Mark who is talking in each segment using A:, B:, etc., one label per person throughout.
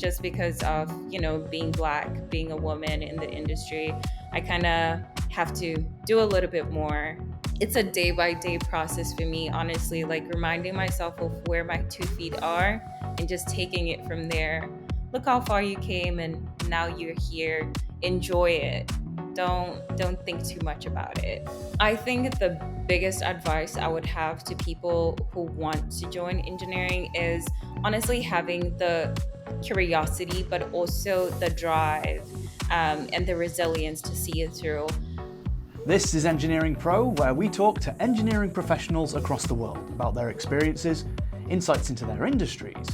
A: just because of, being Black, being a woman in the industry. I kind of have to do a little bit more. It's a day by day process for me, honestly, like reminding myself of where my 2 feet are and just taking it from there. Look how far you came and now you're here. Enjoy it. Don't think too much about it. I think the biggest advice I would have to people who want to join engineering is honestly having the curiosity, but also the drive and the resilience to see it through.
B: This is Engineering Pro, where we talk to engineering professionals across the world about their experiences, insights into their industries,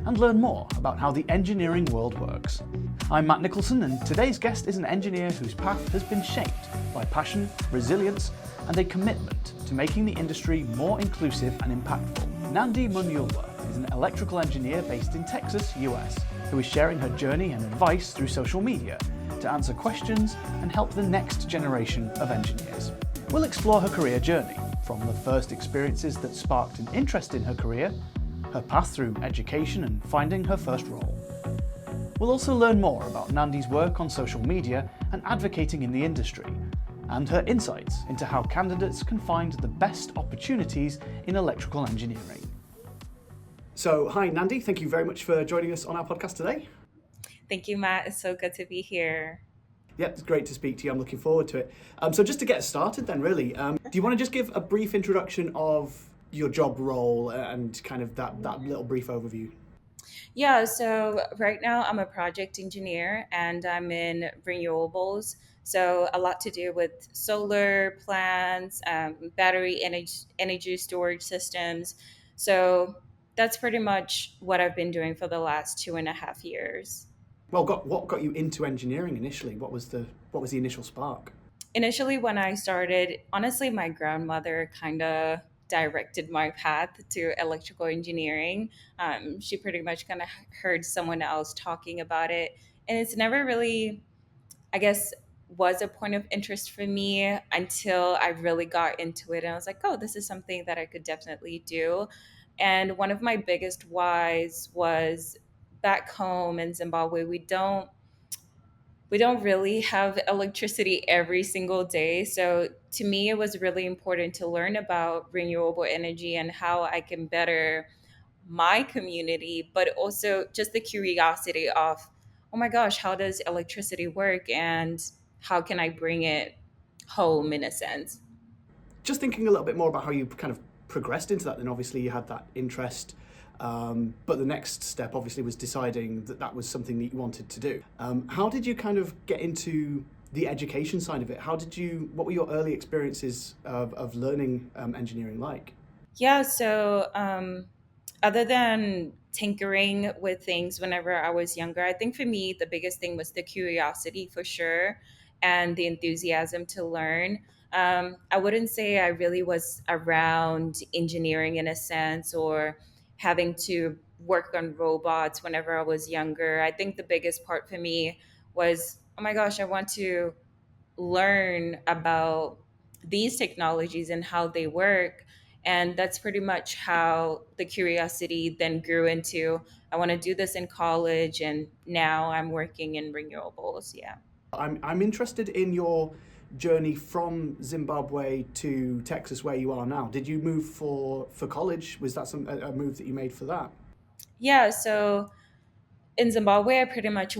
B: and learn more about how the engineering world works. I'm Matt Nicholson, and today's guest is an engineer whose path has been shaped by passion, resilience, and a commitment to making the industry more inclusive and impactful. Nandi is an electrical engineer based in Texas, US, who is sharing her journey and advice through social media to answer questions and help the next generation of engineers. We'll explore her career journey, from the first experiences that sparked an interest in her career, her path through education and finding her first role. We'll also learn more about Nandi's work on social media and advocating in the industry, and her insights into how candidates can find the best opportunities in electrical engineering. So, hi Nandi, thank you very much for joining us on our podcast today.
A: Thank you, Matt. It's so good to be here.
B: Yeah, it's great to speak to you. I'm looking forward to it. So just to get started then, really, do you want to just give a brief introduction of your job role and kind of that little brief overview?
A: Yeah, so right now I'm a project engineer and I'm in renewables. So a lot to do with solar plants, battery energy storage systems. So that's pretty much what I've been doing for the last 2.5 years.
B: Well, what got you into engineering initially? What was the initial spark?
A: Initially, when I started, honestly, my grandmother kind of directed my path to electrical engineering. She pretty much kind of heard someone else talking about it. And it's never really, I guess, was a point of interest for me until I really got into it. And I was like, oh, this is something that I could definitely do. And one of my biggest whys was back home in Zimbabwe, we don't really have electricity every single day. So to me, it was really important to learn about renewable energy and how I can better my community, but also just the curiosity of, oh my gosh, how does electricity work and how can I bring it home in a sense?
B: Just thinking a little bit more about how you kind of progressed into that, then obviously you had that interest, but the next step obviously was deciding that that was something that you wanted to do. How did you kind of get into the education side of it? What were your early experiences of learning engineering like?
A: Yeah, so other than tinkering with things whenever I was younger, I think for me, the biggest thing was the curiosity for sure and the enthusiasm to learn. I wouldn't say I really was around engineering in a sense or having to work on robots whenever I was younger. I think the biggest part for me was, oh my gosh, I want to learn about these technologies and how they work. And that's pretty much how the curiosity then grew into I want to do this in college. And now I'm working in renewables. Yeah.
B: I'm interested in your journey from Zimbabwe to Texas, where you are now. Did you move for college? Was that a move that you made for that?
A: Yeah. So in Zimbabwe, I pretty much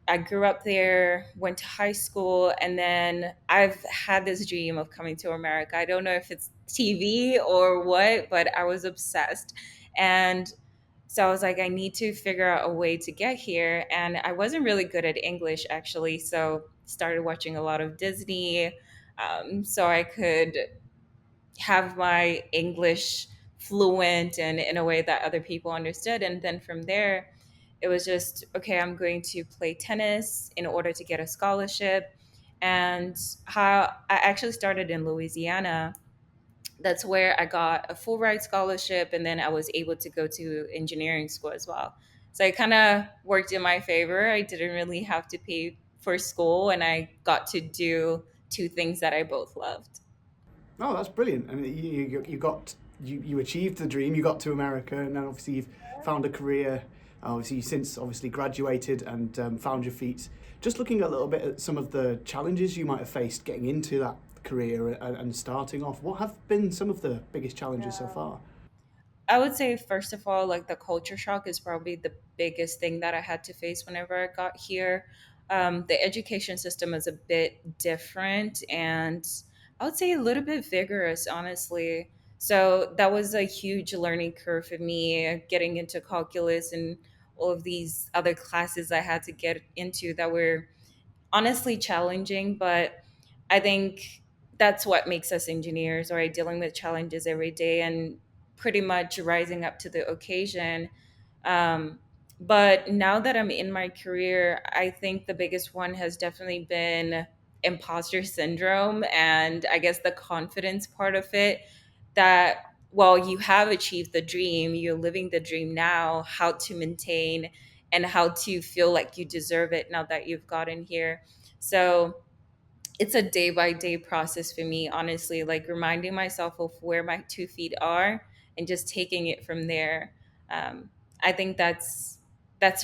A: I grew up there, went to high school, and then I've had this dream of coming to America. I don't know if it's TV or what, but I was obsessed. And so I was like, I need to figure out a way to get here. And I wasn't really good at English, actually. So started watching a lot of Disney so I could have my English fluent and in a way that other people understood. And then from there, it was just, okay, I'm going to play tennis in order to get a scholarship. And how I actually started in Louisiana. That's where I got a full ride scholarship. And then I was able to go to engineering school as well. So it kind of worked in my favor. I didn't really have to pay for school, and I got to do two things that I both loved.
B: Oh, that's brilliant. I mean, you achieved the dream. You got to America, and now obviously you've found a career Obviously, since obviously graduated and found your feet, just looking a little bit at some of the challenges you might have faced getting into that career and starting off. What have been some of the biggest challenges so
A: Yeah.
B: far?
A: I would say, first of all, like the culture shock is probably the biggest thing that I had to face whenever I got here. The education system is a bit different and I would say a little bit vigorous, honestly. So that was a huge learning curve for me, getting into calculus and all of these other classes I had to get into that were honestly challenging, but I think that's what makes us engineers, right? Dealing with challenges every day and pretty much rising up to the occasion. Um, but now that I'm in my career, I think the biggest one has definitely been imposter syndrome and I guess the confidence part of it that, well, you have achieved the dream, you're living the dream now, how to maintain and how to feel like you deserve it now that you've gotten here. So it's a day by day process for me, honestly, like reminding myself of where my 2 feet are and just taking it from there. um, I think that's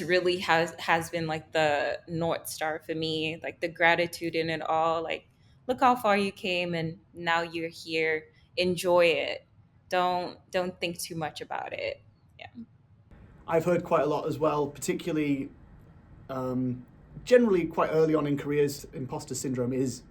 A: really has been like the north star for me, like the gratitude in it all, like look how far you came and now you're here, enjoy it, don't think too much about it. Yeah.
B: I've heard quite a lot as well, particularly generally quite early on in careers, imposter syndrome is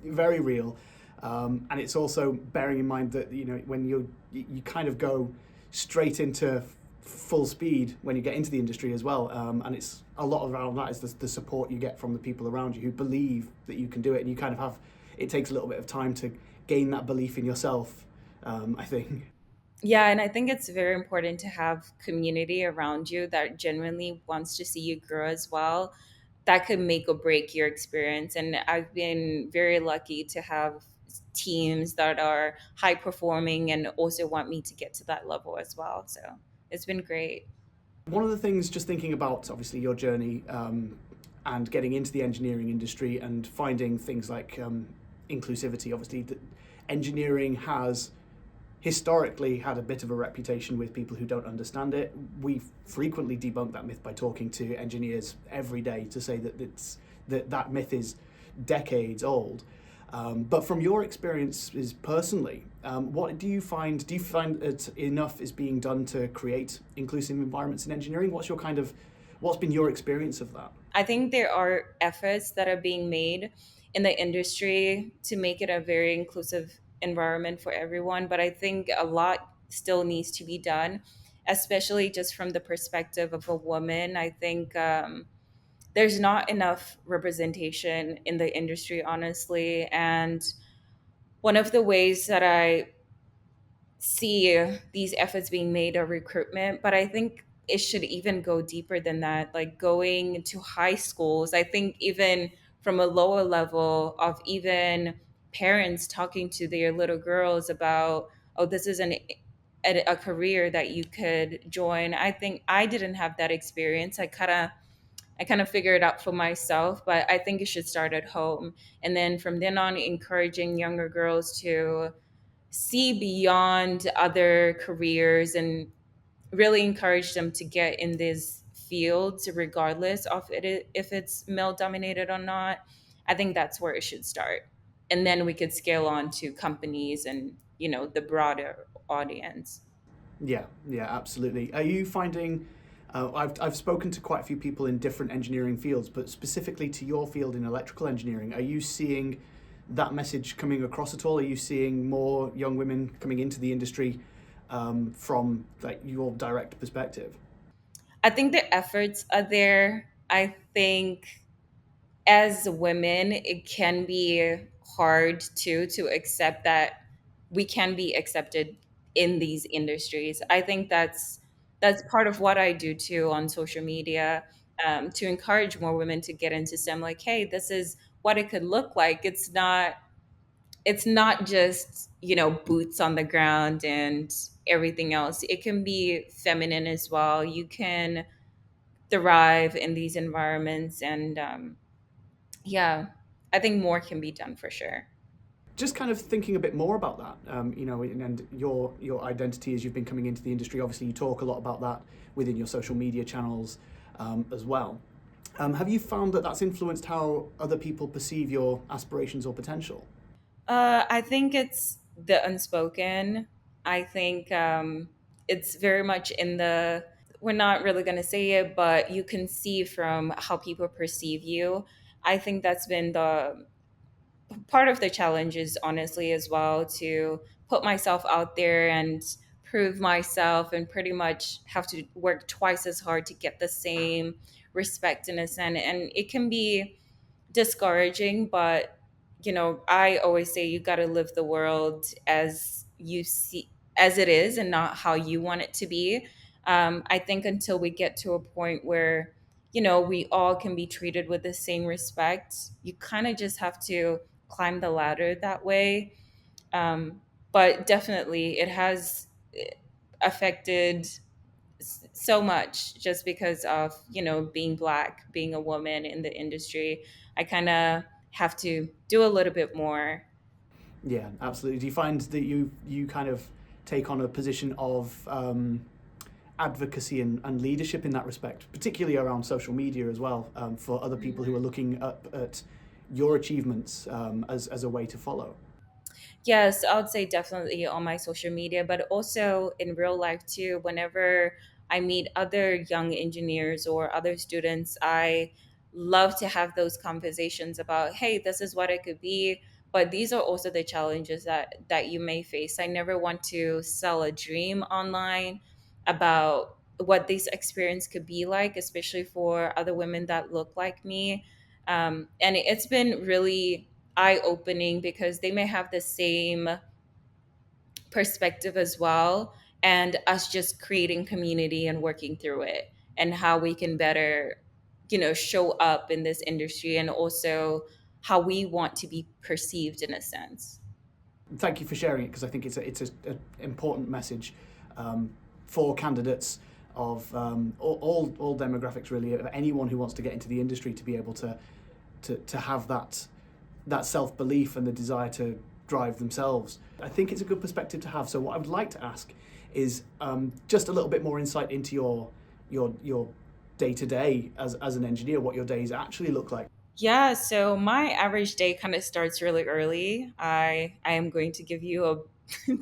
B: very real, and it's also bearing in mind that when you kind of go straight into full speed when you get into the industry as well, and it's a lot around that is the support you get from the people around you who believe that you can do it, and you kind of have it takes a little bit of time to gain that belief in yourself. I think.
A: Yeah, and I think it's very important to have community around you that genuinely wants to see you grow as well. That could make or break your experience. And I've been very lucky to have teams that are high performing and also want me to get to that level as well. So it's been great.
B: One of the things, just thinking about obviously your journey and getting into the engineering industry and finding things like inclusivity, obviously, engineering has historically had a bit of a reputation with people who don't understand it. We frequently debunk that myth by talking to engineers every day to say that that myth is decades old. But from your experiences personally, what do you find? Do you find that enough is being done to create inclusive environments in engineering? What's been your experience of that?
A: I think there are efforts that are being made in the industry to make it a very inclusive environment for everyone, but I think a lot still needs to be done, especially just from the perspective of a woman. I think there's not enough representation in the industry, honestly. And one of the ways that I see these efforts being made of recruitment, but I think it should even go deeper than that, like going to high schools. I think even from a lower level of even parents talking to their little girls about, oh, this is a career that you could join. I think I didn't have that experience. I kind of figured it out for myself, but I think it should start at home. And then from then on, encouraging younger girls to see beyond other careers and really encourage them to get in these fields regardless of it if it's male dominated or not. I think that's where it should start, and then we could scale on to companies and the broader audience.
B: Yeah, yeah, absolutely. Are you finding? I've spoken to quite a few people in different engineering fields, but specifically to your field in electrical engineering, are you seeing that message coming across at all? Are you seeing more young women coming into the industry from like your direct perspective?
A: I think the efforts are there. I think as women, it can be hard to accept that we can be accepted in these industries. I think that's part of what I do too on social media, to encourage more women to get into STEM. Like, hey, this is what it could look like. It's not just boots on the ground and everything else. It can be feminine as well. You can thrive in these environments, and yeah, I think more can be done for sure.
B: Just kind of thinking a bit more about that, and your identity as you've been coming into the industry. Obviously, you talk a lot about that within your social media channels as well. Have you found that that's influenced how other people perceive your aspirations or potential?
A: I think it's the unspoken. I think it's very much in the, we're not really going to say it, but you can see from how people perceive you. I think that's been the part of the challenge, is honestly as well to put myself out there and prove myself, and pretty much have to work twice as hard to get the same respect in a sense. And it can be discouraging, but I always say you got to live the world as you see, as it is, and not how you want it to be. I think until we get to a point where we all can be treated with the same respect, you kind of just have to climb the ladder that way. But definitely it has affected so much, just because of being black, being a woman in the industry. I kind of have to do a little bit more.
B: Yeah, absolutely. Do you find that you kind of take on a position of advocacy and leadership in that respect, particularly around social media as well, for other people who are looking up at your achievements as a way to follow?
A: Yes, I would say definitely on my social media, but also in real life too. Whenever I meet other young engineers or other students, I love to have those conversations about, hey, this is what it could be, but these are also the challenges that you may face. I never want to sell a dream online about what this experience could be like, especially for other women that look like me. And it's been really eye opening, because they may have the same perspective as well, and us just creating community and working through it, and how we can better show up in this industry, and also how we want to be perceived in a sense.
B: Thank you for sharing it, because I think it's a important message for candidates of all demographics, really, of anyone who wants to get into the industry, to be able to have that self belief and the desire to drive themselves. I think it's a good perspective to have. So what I would like to ask is just a little bit more insight into your day to day as an engineer, what your days actually look like.
A: Yeah, so my average day kind of starts really early. I am going to give you a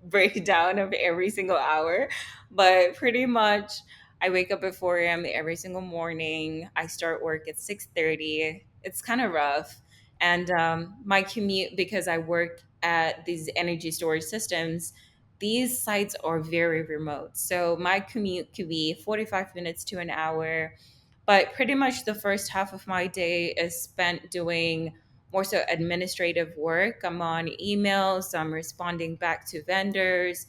A: breakdown of every single hour, but pretty much I wake up at 4 a.m. every single morning. I start work at 6:30. It's kind of rough. And my commute, because I work at these energy storage systems, these sites are very remote. So my commute could be 45 minutes to an hour, but pretty much the first half of my day is spent doing more so administrative work. I'm on emails, I'm responding back to vendors,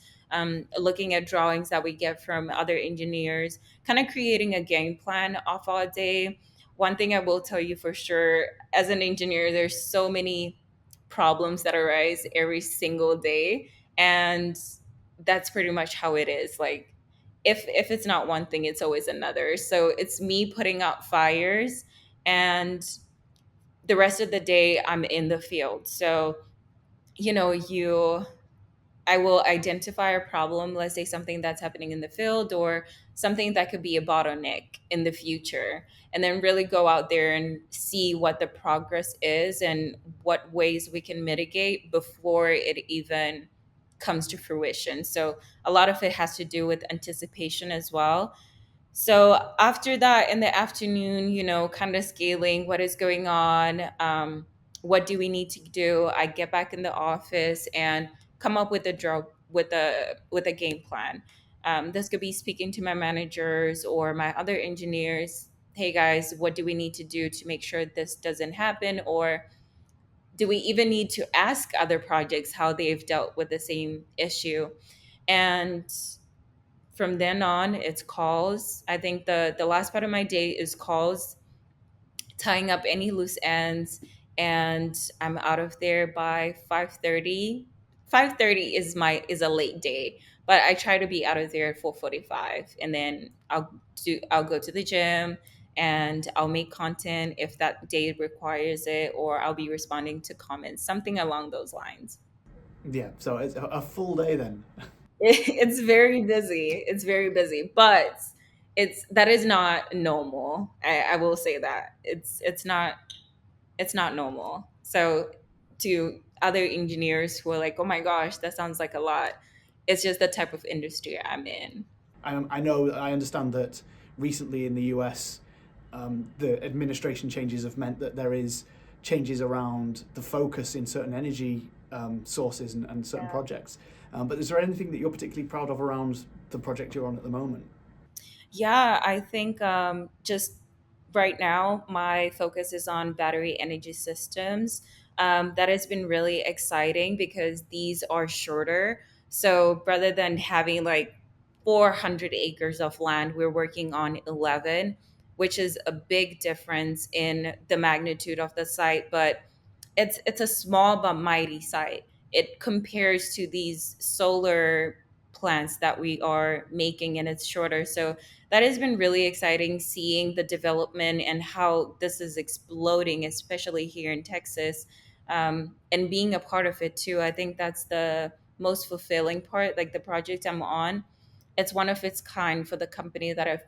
A: looking at drawings that we get from other engineers, kind of creating a game plan off our day. One thing I will tell you for sure, as an engineer, there's so many problems that arise every single day. And that's pretty much how it is. Like, if it's not one thing, it's always another. So it's me putting out fires, and the rest of the day I'm in the field. So you I will identify a problem, let's say something that's happening in the field, or something that could be a bottleneck in the future, and then really go out there and see what the progress is and what ways we can mitigate before it even comes to fruition. So a lot of it has to do with anticipation as well. So after that, in the afternoon, kind of scaling what is going on, what do we need to do? I get back in the office and come up with a draw with a game plan. This could be speaking to my managers or my other engineers. Hey guys, what do we need to do to make sure this doesn't happen? Or do we even need to ask other projects how they've dealt with the same issue? And from then on, it's calls. I think the last part of my day is calls, tying up any loose ends, and I'm out of there by 5:30. 5:30 is a late day, but I try to be out of there at 4:45, and then I'll go to the gym and I'll make content if that day requires it, or I'll be responding to comments, something along those lines.
B: Yeah, so it's a full day then.
A: It's very busy. It's very busy, but that is not normal. I will say that it's not normal. So to other engineers who are like, "Oh my gosh, that sounds like a lot," it's just the type of industry I'm in.
B: I know, I understand that recently in the US, the administration changes have meant that there is changes around the focus in certain energy sources and certain
A: Yeah.
B: projects. But is there anything that you're particularly proud of around the project you're on at the moment?
A: Yeah, I think just right now, my focus is on battery energy systems. That has been really exciting because these are shorter. So rather than having like 400 acres of land, we're working on 11, which is a big difference in the magnitude of the site. But it's a small but mighty site. It compares to these solar plants that we are making, and it's shorter. So that has been really exciting seeing the development and how this is exploding, especially here in Texas, and being a part of it too. I think that's the most fulfilling part. Like the project I'm on, it's one of its kind for the company that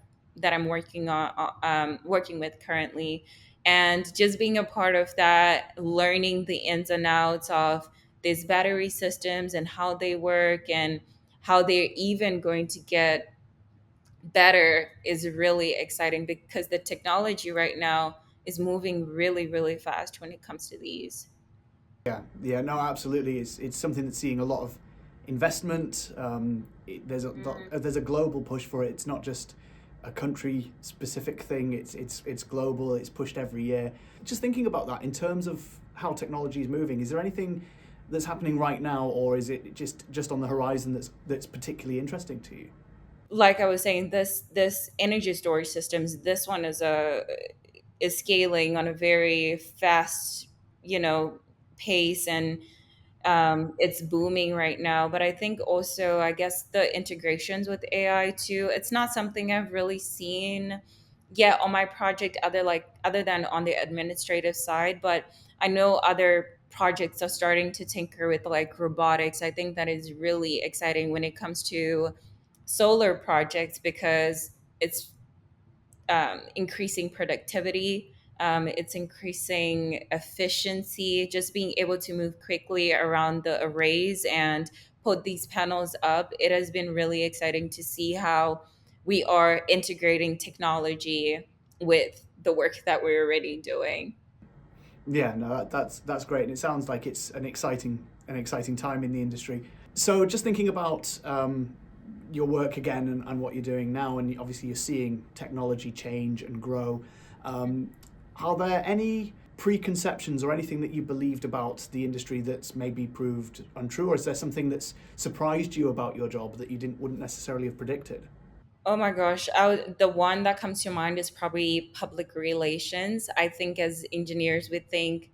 A: I'm working with currently, and just being a part of that, learning the ins and outs of these battery systems and how they work and how they're even going to get better is really exciting because the technology right now is moving really, really fast when it comes to these.
B: Yeah, yeah, no, absolutely. It's something that's seeing a lot of investment. There's a global push for it. It's not just a country specific thing. It's global. It's pushed every year. Just thinking about that in terms of how technology is moving. Is there anything that's happening right now, or is it just on the horizon that's particularly interesting to you?
A: Like I was saying, this energy storage systems, this one is scaling on a very fast, pace, and it's booming right now. But I think also, I guess the integrations with AI too, it's not something I've really seen yet on my project, other than on the administrative side. But I know other projects are starting to tinker with like robotics. I think that is really exciting when it comes to solar projects because it's increasing productivity. It's increasing efficiency, just being able to move quickly around the arrays and put these panels up. It has been really exciting to see how we are integrating technology with the work that we're already doing.
B: Yeah, no, that's great, and it sounds like it's an exciting time in the industry. So, just thinking about your work again and what you're doing now, and obviously you're seeing technology change and grow. Um, are there any preconceptions or anything that you believed about the industry that's maybe proved untrue, or is there something that's surprised you about your job that you wouldn't necessarily have predicted?
A: Oh my gosh, the one that comes to mind is probably public relations. I think as engineers, we think,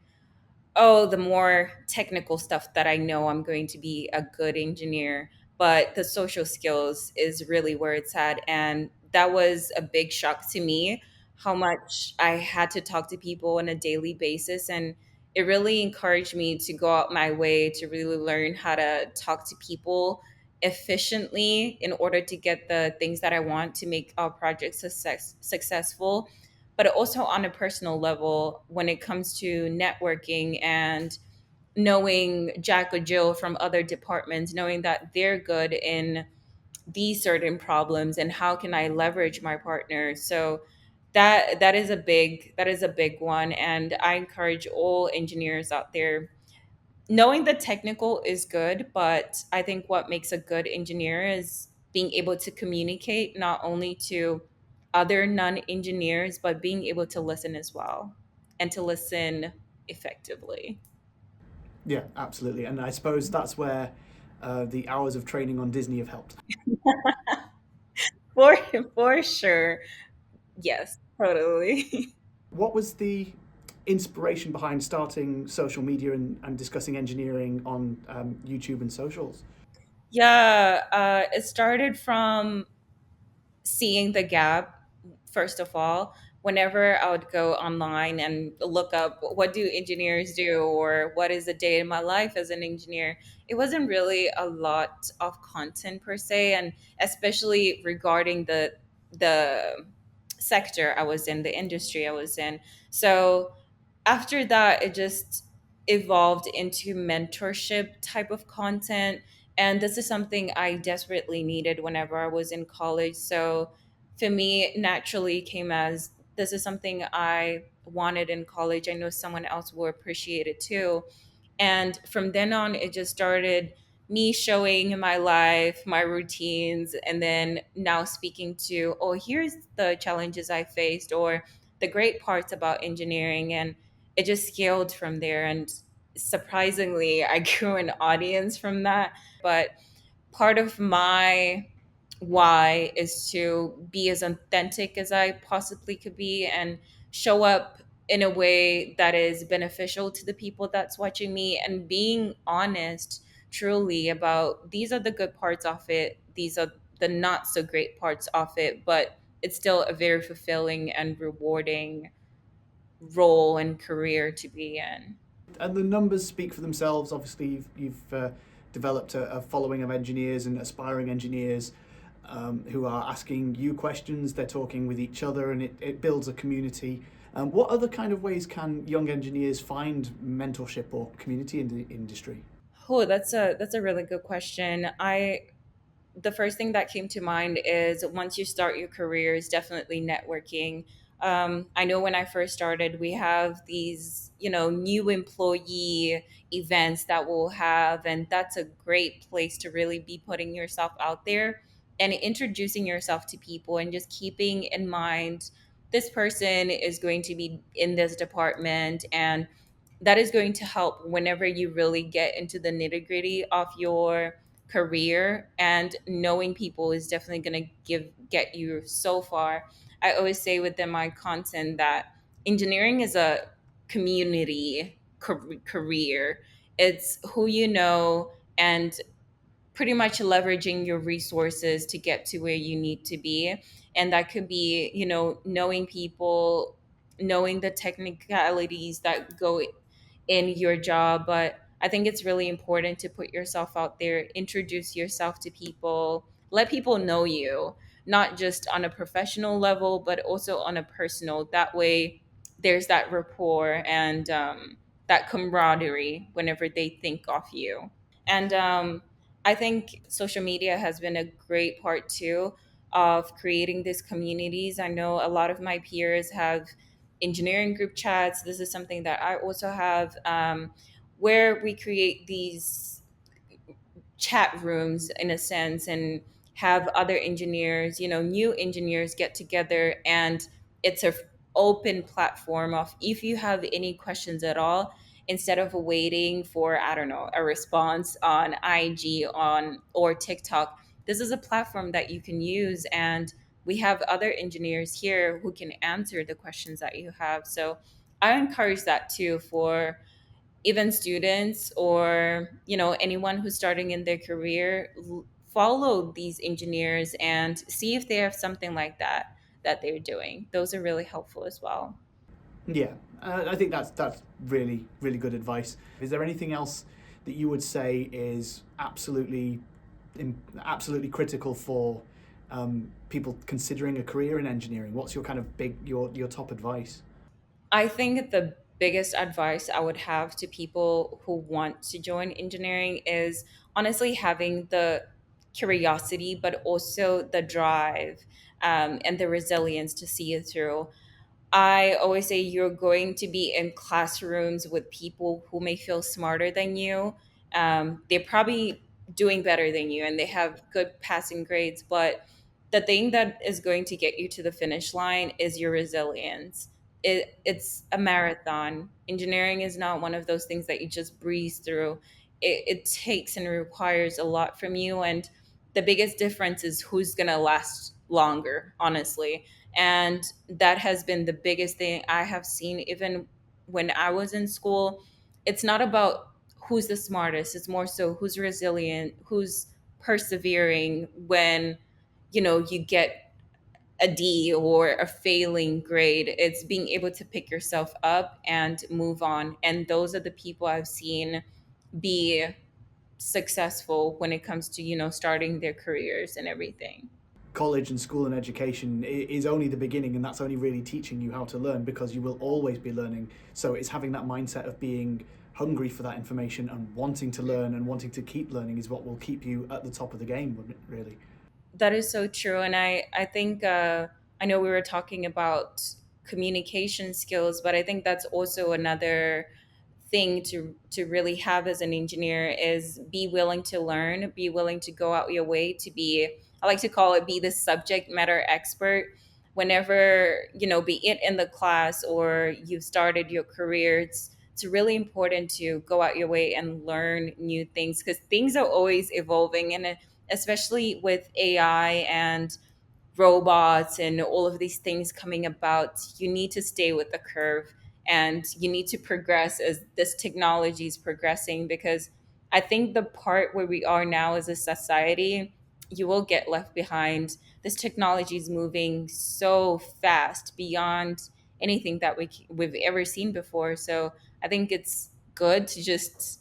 A: oh, the more technical stuff that I know, I'm going to be a good engineer. But the social skills is really where it's at. And that was a big shock to me, how much I had to talk to people on a daily basis. And it really encouraged me to go out my way to really learn how to talk to people efficiently in order to get the things that I want to make our project successful. But also on a personal level, when it comes to networking and knowing Jack or Jill from other departments, knowing that they're good in these certain problems and how can I leverage my partner. So that is a big one. And I encourage all engineers out there, knowing the technical is good, but I think what makes a good engineer is being able to communicate not only to other non-engineers, but being able to listen as well and to listen effectively.
B: Yeah, absolutely, and I suppose that's where the hours of training on Disney have helped.
A: For for sure. Yes, totally.
B: What was the inspiration behind starting social media and discussing engineering on YouTube and socials?
A: Yeah, it started from seeing the gap, first of all, whenever I would go online and look up what do engineers do or what is a day in my life as an engineer, it wasn't really a lot of content per se, and especially regarding the sector I was in, the industry I was in. So after that, it just evolved into mentorship type of content. And this is something I desperately needed whenever I was in college. So for me, it naturally came as this is something I wanted in college. I know someone else will appreciate it too. And from then on, it just started me showing my life, my routines, and then now speaking to, oh, here's the challenges I faced or the great parts about engineering. And it just scaled from there. And surprisingly, I grew an audience from that. But part of my why is to be as authentic as I possibly could be and show up in a way that is beneficial to the people that's watching me and being honest truly about these are the good parts of it, these are the not so great parts of it, but it's still a very fulfilling and rewarding role and career to be in.
B: And the numbers speak for themselves. Obviously, you've developed a following of engineers and aspiring engineers who are asking you questions. They're talking with each other, and it builds a community. What other kind of ways can young engineers find mentorship or community in the industry?
A: Oh, that's a really good question. I The first thing that came to mind is once you start your career is definitely networking. I know when I first started, we have these, new employee events that we'll have, and that's a great place to really be putting yourself out there and introducing yourself to people and just keeping in mind this person is going to be in this department, and that is going to help whenever you really get into the nitty gritty of your career, and knowing people is definitely going to get you so far. I always say within my content that engineering is a community career. It's who you know and pretty much leveraging your resources to get to where you need to be. And that could be, knowing people, knowing the technicalities that go in your job. But I think it's really important to put yourself out there, introduce yourself to people, let people know you, not just on a professional level, but also on a personal. That way, there's that rapport and that camaraderie whenever they think of you. And I think social media has been a great part too of creating these communities. I know a lot of my peers have engineering group chats. This is something that I also have, where we create these chat rooms in a sense and have other engineers, new engineers get together, and it's a open platform of if you have any questions at all, instead of waiting for, I don't know, a response on IG on or TikTok, this is a platform that you can use, and we have other engineers here who can answer the questions that you have. So I encourage that too for even students or anyone who's starting in their career. Follow these engineers and see if they have something like that they're doing. Those are really helpful as well.
B: Yeah, I think that's really really good advice. Is there anything else that you would say is absolutely critical for people considering a career in engineering? What's your kind of your top advice?
A: I think the biggest advice I would have to people who want to join engineering is honestly having the curiosity, but also the drive, and the resilience to see it through. I always say you're going to be in classrooms with people who may feel smarter than you. They're probably doing better than you and they have good passing grades. But the thing that is going to get you to the finish line is your resilience. It's a marathon. Engineering is not one of those things that you just breeze through. It takes and requires a lot from you. And the biggest difference is who's going to last longer, honestly. And that has been the biggest thing I have seen, even when I was in school. It's not about who's the smartest, it's more so who's resilient, who's persevering when, you get a D or a failing grade. It's being able to pick yourself up and move on. And those are the people I've seen be successful when it comes to, starting their careers and everything.
B: College and school and education is only the beginning, and that's only really teaching you how to learn, because you will always be learning. So it's having that mindset of being hungry for that information and wanting to learn and wanting to keep learning is what will keep you at the top of the game, wouldn't it, really?
A: That is so true. And I think, I know we were talking about communication skills, but I think that's also another thing to really have as an engineer is be willing to learn, be willing to go out your way to be, I like to call it, be the subject matter expert. Whenever, be it in the class or you've started your career, it's really important to go out your way and learn new things, because things are always evolving. And especially with AI and robots and all of these things coming about, you need to stay with the curve and you need to progress as this technology is progressing. Because I think the part where we are now as a society, you will get left behind. This technology is moving so fast beyond anything that we've ever seen before. So I think it's good to just,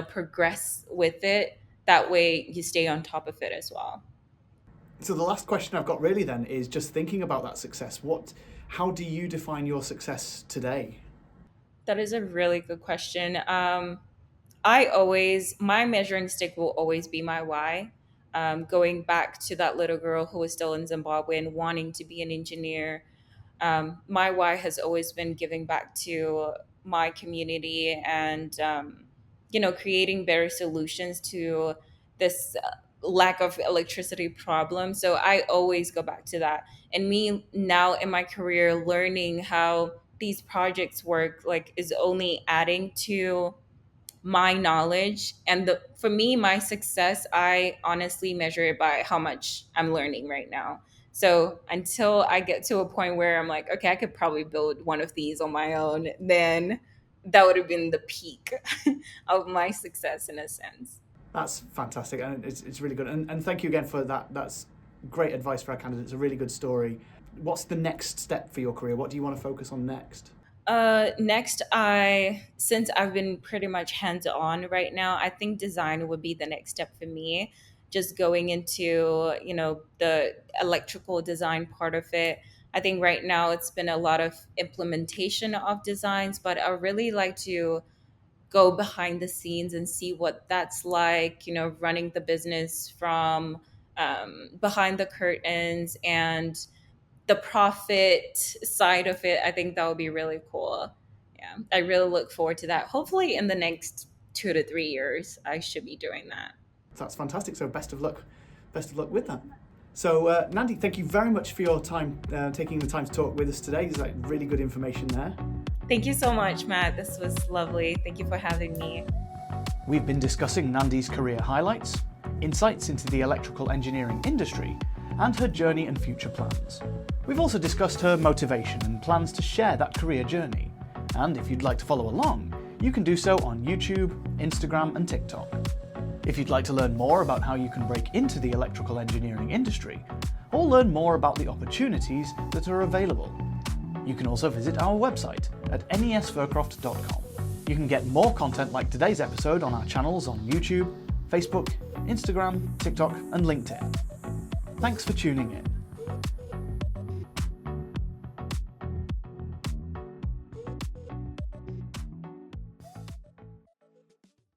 A: progress with it. That way you stay on top of it as well.
B: So the last question I've got really then is just thinking about that success. How do you define your success today?
A: That is a really good question. My measuring stick will always be my why. Going back to that little girl who was still in Zimbabwe and wanting to be an engineer, my why has always been giving back to my community and, creating better solutions to this lack of electricity problem. So I always go back to that. And me now in my career, learning how these projects work, like, is only adding to my knowledge. And for me, my success, I honestly measure it by how much I'm learning right now. So until I get to a point where I'm like, okay, I could probably build one of these on my own, then that would have been the peak of my success in a sense.
B: That's fantastic, and it's really good. And thank you again for that. That's great advice for our candidates. A really good story. What's the next step for your career? What do you want to focus on next?
A: Next, since I've been pretty much hands on right now, I think design would be the next step for me. Just going into, the electrical design part of it. I think right now it's been a lot of implementation of designs, but I really like to go behind the scenes and see what that's like, running the business from, behind the curtains, and the profit side of it. I think that would be really cool. Yeah, I really look forward to that. Hopefully, in the next 2 to 3 years, I should be doing that.
B: That's fantastic. So best of luck. Best of luck with that. So Nandi, thank you very much for your time, taking the time to talk with us today. There's like really good information there.
A: Thank you so much, Matt. This was lovely. Thank you for having me.
B: We've been discussing Nandi's career highlights, insights into the electrical engineering industry, and her journey and future plans. We've also discussed her motivation and plans to share that career journey. And if you'd like to follow along, you can do so on YouTube, Instagram, and TikTok. If you'd like to learn more about how you can break into the electrical engineering industry, or learn more about the opportunities that are available, you can also visit our website at nesfircroft.com. You can get more content like today's episode on our channels on YouTube, Facebook, Instagram, TikTok, and LinkedIn. Thanks for tuning in.